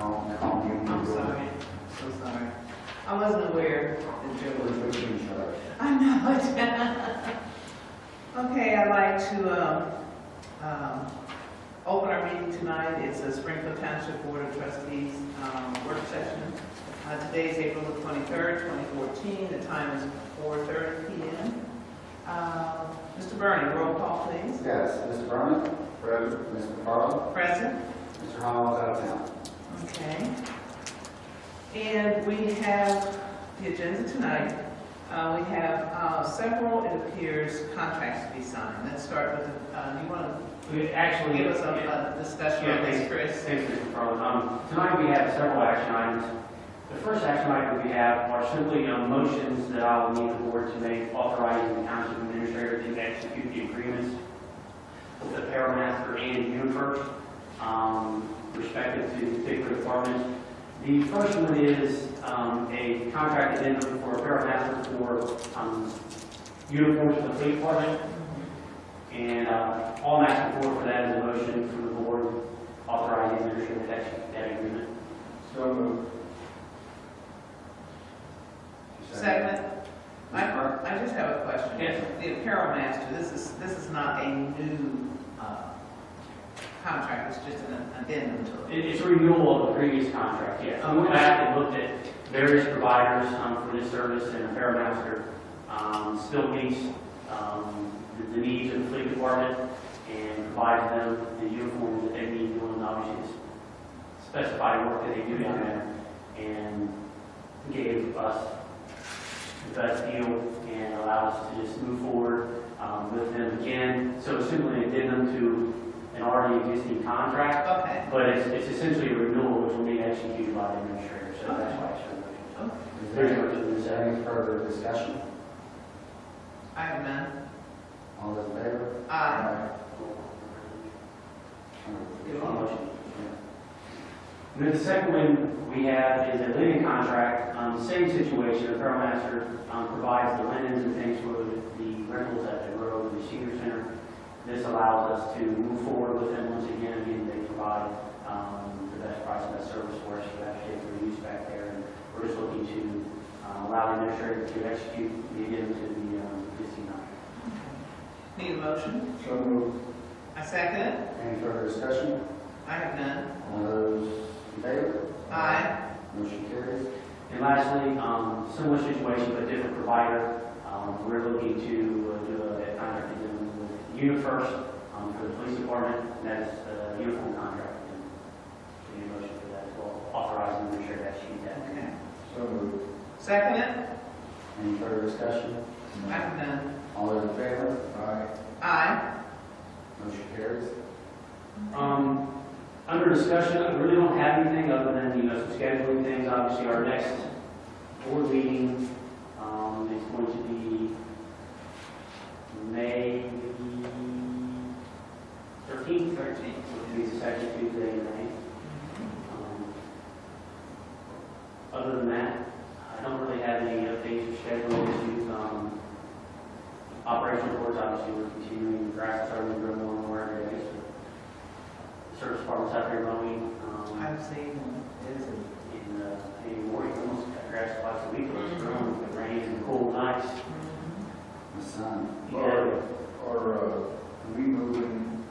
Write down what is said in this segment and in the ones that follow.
call me. I'm sorry. So sorry. I wasn't aware that Joe was. Put you in charge. I know it. Okay, I'd like to open our meeting tonight. It's a Springfield Township Board of Trustees work session. Today is April the 23rd, 2014. The time is 4:30 p.m. Mr. Burney, roll call, please. Yes, Mr. Berman? Present. Mr. Farlow? Present. Mr. Hall is out of town. Okay. And we have the agenda tonight. We have several, it appears, contracts to be signed. Let's start with, you want We to give us a discussion on this, Chris? Thanks, Mr. Farlow. Tonight we have several action items. The first action item we have are simply motions that I will need the board to make authorizing the township administrator to execute the agreements with the pairmaster and UNIFIRST, respective to particular departments. The first one is a contract addendum for a pairmaster for uniforms for the police department. And all I'm asking for that is a motion from the board authorizing the administrator to execute that agreement. So moved. Second. I just have a question. Yes. The apparel master, this is not a new contract, it's just an addendum to it. It's a renewal of the previous contract, yes. We went back and looked at various providers for this service, and the pairmaster still meets the needs of the fleet department and provides them the uniforms that they need doing, obviously, specified work that they do down there, and gave us the best deal and allowed us to just move forward with them again. So it's simply an addendum to an already existing contract, Okay. but it's essentially a renewal which will be executed by the administrator, so that's why it's a motion. Okay. Is there any further discussion? I have none. All those in favor? Aye. Motion. And then the second one we have is a linen contract. Same situation. The pairmaster provides the linens and things for the rentals at the Grove, the senior center. This allows us to move forward with them once again. Again, they provide the best price and best service for us for that particular use back there. And we're just looking to allow the administrator to execute the addendum to the existing contract. Need a motion? So moved. I second it. Any further discussion? I have none. All those in favor? Aye. Motion carries. And lastly, similar situation but different provider. We're looking to do a contract addendum with UNIFIRST for the police department, and that is a uniform contract. And need a motion for that as well, authorizing the administrator to execute that. Okay. So moved. Second it. Any further discussion? I have none. All those in favor? Aye. Aye. Motion carries. Under discussion, I really don't have anything other than some scheduling things. Obviously, our next board meeting is going to be May 13th. 13th, which is the second Tuesday in May. Other than that, I don't really have any updates or scheduling issues. Operational reports, obviously, we're continuing. The grass is starting to grow more and more every day. So the service department's out there mowing. I've seen it. Is it? Anymore, you almost got grass twice a week. It's growing with the rain and cold nights. My son. Yeah. Are we moving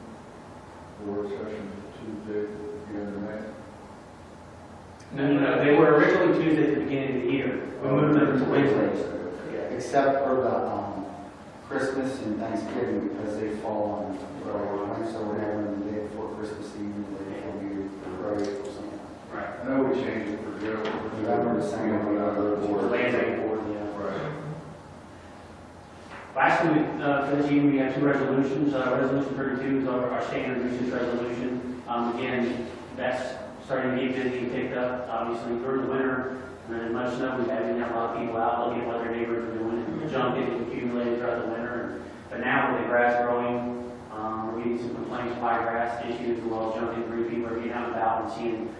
the work session to Tuesday at the end of May? No. They were originally Tuesday at the beginning of the year. We moved them to Wednesdays. Except for the Christmas and Thanksgiving, because they fall on Friday, so we're having the day before Christmas Eve, and the day before New Year's, or something. Right. I know we changed it for Joe. November, December, Another For board. Landry Board, yeah. Right. Lastly, for this evening, we have two resolutions. Resolution 32 is our standard usage resolution. Again, that's starting to get busy and picked up. Obviously, during the winter, and then much snow, we didn't have a lot of people out looking at what their neighbors were doing, and junk getting accumulated throughout the winter. But now with the grass growing, we're getting some complaints by grass issues, as well as junk and debris. People are getting out and about and seeing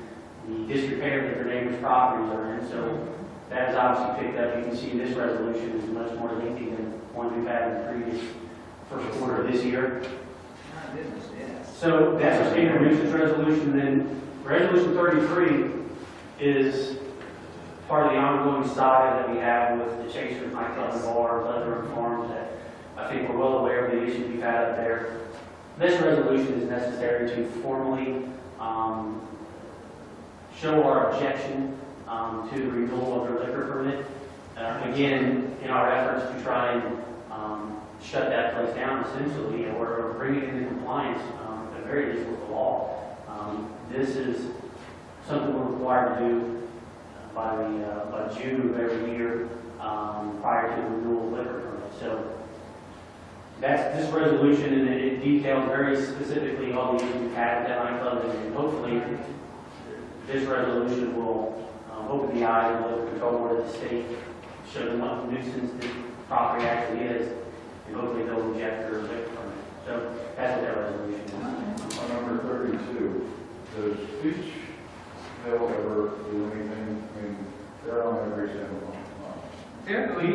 the disrepair that their neighbors' properties are in. So that is obviously picked up. You can see this resolution is much more lengthy than one we've had in the previous first quarter of this year. My goodness, yes. So that's our standard nuisance resolution. Then Resolution 33 is part of the ongoing saga that we have with the Chasers nightclub and bar, Leather Farms, that I think we're well aware of the issues we've had up there. This resolution is necessary to formally show our objection to the renewal of their liquor permit. Again, in our efforts to try and shut that place down essentially, or bring it into compliance, at the very least with the law. This is something we're required to do by June of every year prior to the renewal of liquor permit. So that's this resolution, and it details very specifically all the issues we've had with that nightclub, and hopefully this resolution will open the eyes of the Liquor Control Board of the state, show them what nuisance this property actually is, and hopefully they'll reject their liquor permit. So that's what that resolution is. On number 32, does Beachville ever do anything? I mean, they're on every single one. They're going,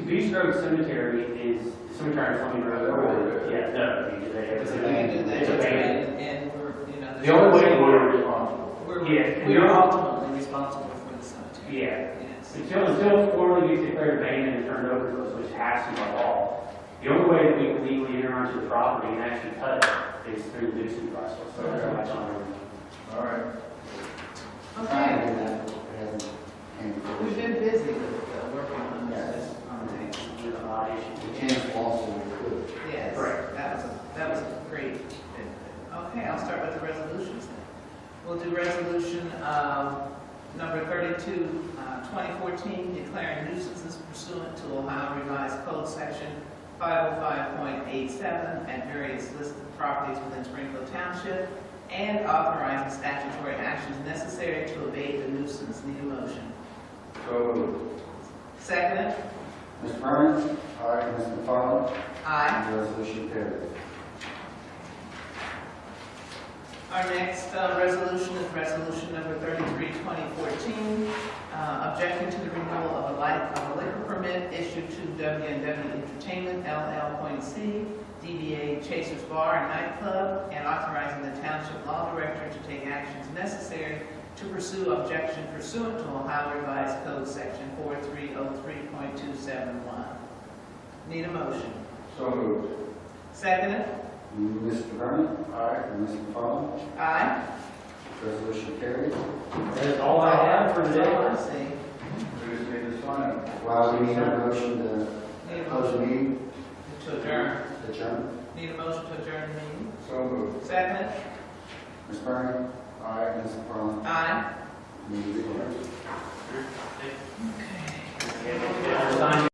Beach Road Cemetery is cemetery on Fleming Road. Yeah, no, It's we abandoned. do that, It's abandoned. and we're, you know. The only way We're responsible. We're ultimately responsible for the cemetery. Yeah. Yes. Until formally gets declared abandoned and turned over to us, which has to by law, the only way that we can legally enter onto the property and actually cut it is through the nuisance process. So that's why it's on there. All right. Trying to Okay, do that, it hasn't came to we've fruition. been busy with working on Yes. this, on things. There's a lot of issues. The chance also we could. Yes, Correct. that was a great. Okay, I'll start with the resolutions then. We'll do resolution number 32, 2014, declaring nuisances pursuant to Ohio Revised Code Section 505.87 at various listed properties within Springfield Township, and authorizing statutory actions necessary to abate the nuisance. Need a motion. So moved. Second. Mr. Vernon? Aye. Ms. McFarland? Aye. The resolution carries. Our next resolution is resolution number 33, 2014, objecting to the renewal of a liquor permit issued to W&W Entertainment, LL.C., DBA Chasers Bar and Nightclub, and authorizing the Township Law Director to take actions necessary to pursue objection pursuant to Ohio Revised Code Section 4303.271. Need a motion. So moved. Seconded. Mr. Vernon? Aye. Ms. McFarland? Aye. Resolution carries. That is all I have for today. Let's see. We just need to sign it. Well, we need a motion to Need a close the motion meeting. to adjourn. Adjourn. Need a motion to adjourn the meeting. So moved. Second. Ms. Vernon? Aye. Ms. McFarland? Aye. Meeting is adjourned. Okay. Sign